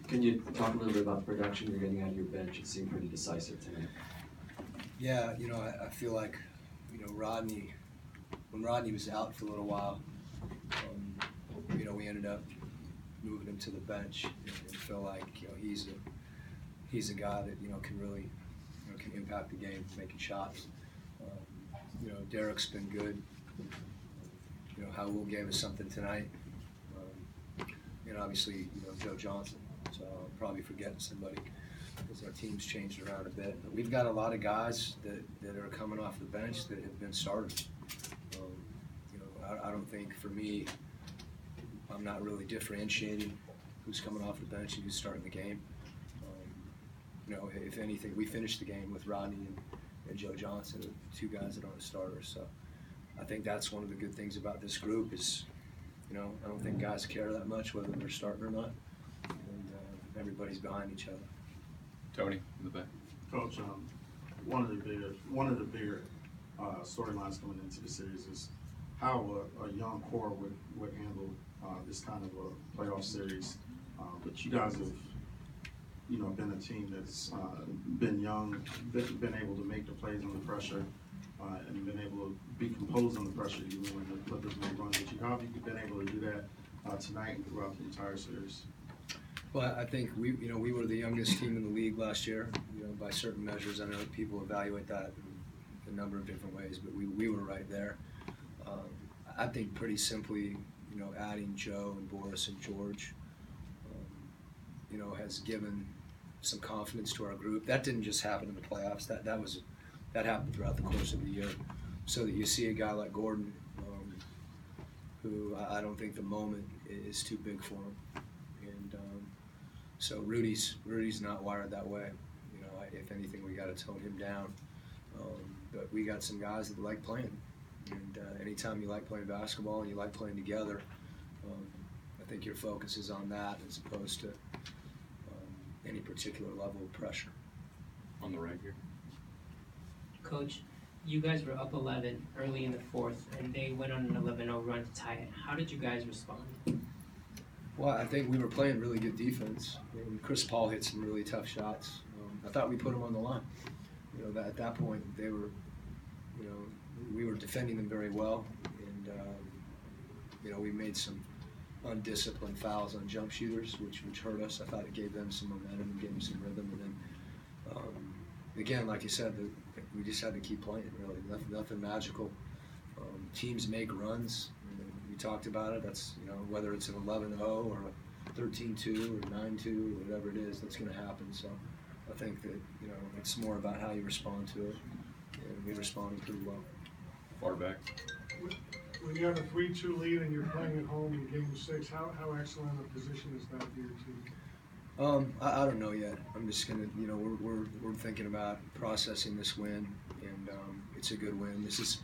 Can you talk a little bit about the production you're getting out of your bench? It seemed pretty decisive tonight. Yeah, I feel like, Rodney, when Rodney was out for a little while, we ended up moving him to the bench and feel like, he's a guy that, can really, can impact the game, making shots. Derek's been good. Howell gave us something tonight. Obviously, Joe Johnson. So I'm probably forgetting somebody because our team's changed around a bit. But we've got a lot of guys that are coming off the bench that have been starters. I don't think, for me, I'm not really differentiating who's coming off the bench and who's starting the game. If anything, we finished the game with Rodney and Joe Johnson, two guys that aren't starters. So I think that's one of the good things about this group is, I don't think guys care that much whether they're starting or not, and everybody's behind each other. Tony, in the back. Coach, one of the bigger storylines coming into the series is how a young core would handle this kind of a playoff series. But you guys have, been a team that's been young, been able to make the plays under pressure, and been able to be composed under pressure even when the Clippers made runs at you. How have you been able to do that tonight and throughout the entire series? Well, I think we were the youngest team in the league last year. By certain measures, I know people evaluate that in a number of different ways, but we were right there. I think pretty simply, adding Joe and Boris and George, has given some confidence to our group. That didn't just happen in the playoffs. That happened throughout the course of the year. So that you see a guy like Gordon, who I don't think the moment is too big for him. And so Rudy's not wired that way. If anything, we got to tone him down. But we got some guys that like playing. And anytime you like playing basketball and you like playing together, I think your focus is on that as opposed to any particular level of pressure. On the right here. Coach, you guys were up 11 early in the fourth, and they went on an 11-0 run to tie it. How did you guys respond? Well, I think we were playing really good defense. Chris Paul hit some really tough shots. I thought we put them on the line. At that point, they were, we were defending them very well, and we made some undisciplined fouls on jump shooters, which hurt us. I thought it gave them some momentum and gave them some rhythm. And then, again, like you said, we just had to keep playing, really. Nothing magical. Teams make runs. We talked about it. That's, whether it's an 11-0 or a 13-2 or 9-2 or whatever it is, that's going to happen. So I think that, it's more about how you respond to it. And we responded pretty well. Far back. When you have a 3-2 lead and you're playing at home in Game 6, how excellent a position is that for your team? I don't know yet. I'm just gonna, we're thinking about processing this win, and it's a good win. This is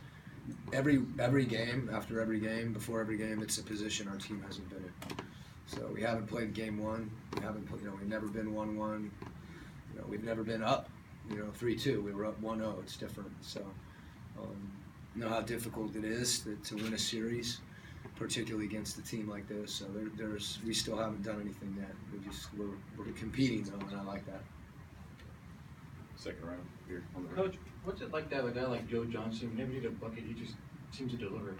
every game, after every game, before every game. It's a position our team hasn't been in. So we haven't played Game 1. We haven't, we've never been 1-1. We've never been up, 3-2. We were up 1-0. It's different. So. Know how difficult it is to win a series, particularly against a team like this. So we still haven't done anything yet. We're competing though, and I like that. Second round here on the right. Coach, what's it like to have a guy like Joe Johnson? Whenever you get a bucket, he just seems to deliver.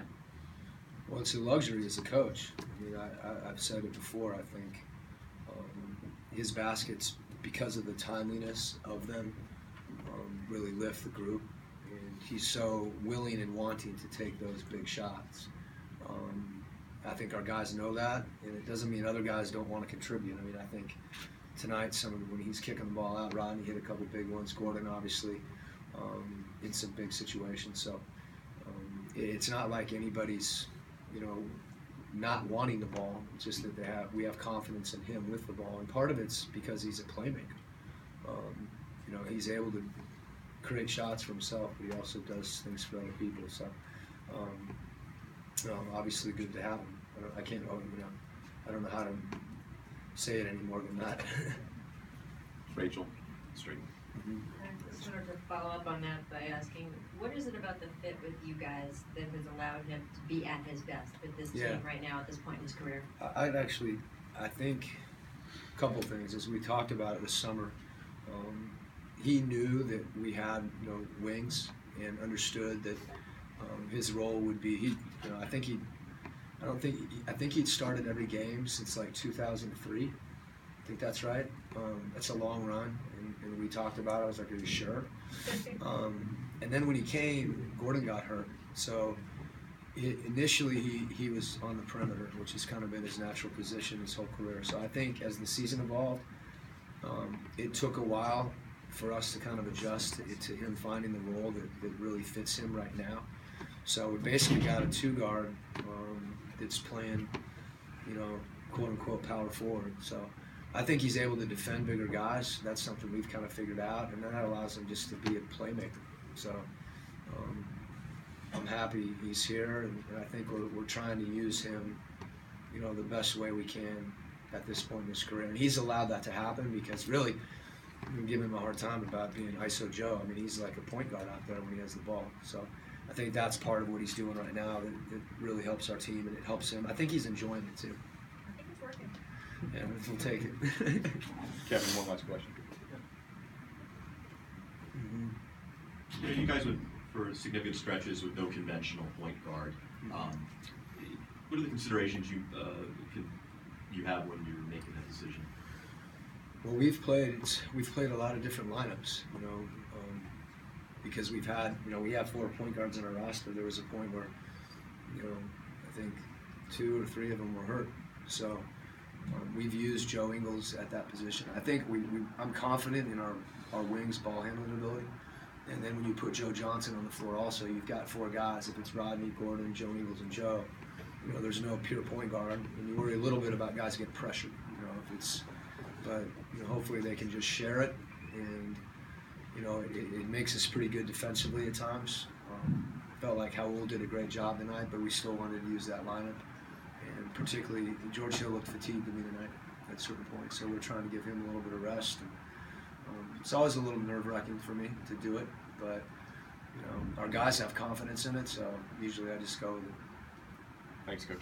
Well, it's a luxury as a coach. I mean, I've said it before. I think his baskets, because of the timeliness of them, really lift the group. He's so willing and wanting to take those big shots. I think our guys know that, and it doesn't mean other guys don't want to contribute. I mean, I think tonight, when he's kicking the ball out, Rodney hit a couple big ones, Gordon obviously, in some big situations. So it's not like anybody's, not wanting the ball. It's just that we have confidence in him with the ball, and part of it's because he's a playmaker. He's able to create shots for himself, but he also does things for other people. So, obviously good to have him. I can't, I don't know how to say it any more than that. Rachel, straight. I just wanted to follow up on that by asking, what is it about the fit with you guys that has allowed him to be at his best with this team right now at this point in his career? I think couple things. As we talked about it this summer, he knew that we had wings and understood that his role would be. I think he'd started every game since like 2003. I think that's right. That's a long run, and we talked about it. I was like, "Are you sure?" And then when he came, Gordon got hurt. So initially he was on the perimeter, which has kind of been his natural position his whole career. So I think as the season evolved, it took a while for us to kind of adjust to him finding the role that really fits him right now. So we basically got a two guard that's playing, quote unquote power forward. So I think he's able to defend bigger guys. That's something we've kind of figured out, and then that allows him just to be a playmaker. So I'm happy he's here, and I think we're trying to use him, the best way we can at this point in his career. And he's allowed that to happen because really, we give him a hard time about being ISO Joe. I mean, he's like a point guard out there when he has the ball. So I think that's part of what he's doing right now that really helps our team, and it helps him. I think he's enjoying it too. I think it's working. Yeah, we'll take it. Kevin, one last question. You guys would, for significant stretches with no conventional point guard, what are the considerations you have when you're making that decision? Well, we've played a lot of different lineups, because we've had, we have 4 point guards in our roster. There was a point where, I think 2 or 3 of them were hurt. So we've used Joe Ingles at that position. I think I'm confident in our wings ball handling ability. And then when you put Joe Johnson on the floor also, you've got 4 guys. If it's Rodney, Gordon, Joe Ingles, and Joe, there's no pure point guard. And you worry a little bit about guys getting pressured, but hopefully they can just share it, and it makes us pretty good defensively at times. Felt like Howell did a great job tonight, but we still wanted to use that lineup, and particularly George Hill looked fatigued to me tonight at certain points, so we're trying to give him a little bit of rest. And, it's always a little nerve-wracking for me to do it, but our guys have confidence in it, so usually I just go with it. Thanks, Coach.